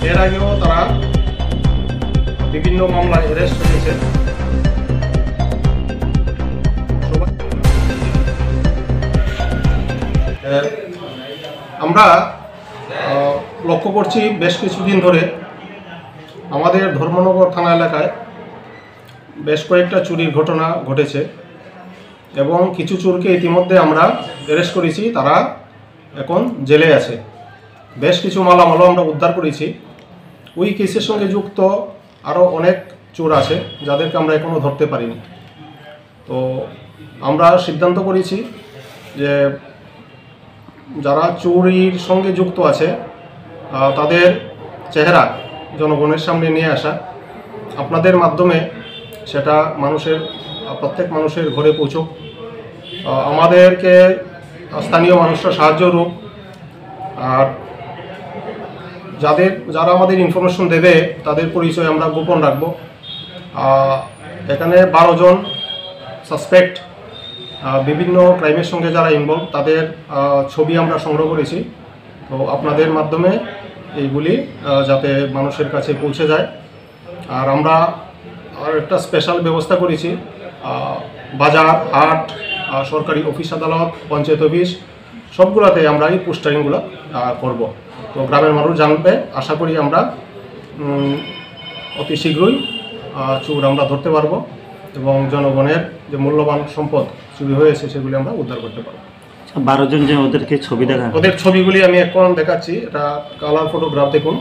এর আগেও তারা বিভিন্ন মামলায় অ্যারেস্ট হয়েছে। আমরা লক্ষ্য করছি বেশ কিছুদিন ধরে আমাদের ধর্মনগর থানা এলাকায় বেশ কয়েকটা চুরির ঘটনা ঘটেছে এবং কিছু চোরকে ইতিমধ্যে আমরা অ্যারেস্ট করেছি, তারা এখন জেলে আছে। বেশ কিছু মালামালও আমরা উদ্ধার করেছি। ওই কেসের সঙ্গে যুক্ত আরও অনেক চোর আছে যাদেরকে আমরা এখনও ধরতে পারিনি। তো আমরা সিদ্ধান্ত করেছি যে যারা চুরির সঙ্গে যুক্ত আছে তাদের চেহারা জনগণের সামনে নিয়ে আসা, আপনাদের মাধ্যমে সেটা প্রত্যেক মানুষের ঘরে পৌঁছুক, আমাদেরকে স্থানীয় মানুষরা সাহায্য করুক। আর যারা আমাদের ইনফরমেশন দেবে তাদের পরিচয় আমরা গোপন রাখব। এখানে 12 জন সাসপেক্ট বিভিন্ন ক্রাইমের সঙ্গে যারা ইনভলভ তাদের ছবি আমরা সংগ্রহ করেছি। তো আপনাদের মাধ্যমে এইগুলি যাতে মানুষের কাছে পৌঁছে যায়। আর আমরা একটা স্পেশাল ব্যবস্থা করেছি, বাজার, হাট, সরকারি অফিস আদালত, পঞ্চায়েত অফিস সবগুলোতে আমরা এই পোস্টারিংগুলো করব। তো গ্রামের মানুষ জানবে, আশা করি আমরা অতি শীঘ্রই চোর আমরা ধরতে পারবো এবং জনগণের যে মূল্যবান সম্পদ চুরি হয়েছে সেগুলি আমরা উদ্ধার করতে পারবো। 12 জন যে ওদেরকে ছবি দেখা, ওদের ছবিগুলি আমি এখন দেখাচ্ছি, এটা কালার ফটোগ্রাফ দেখুন।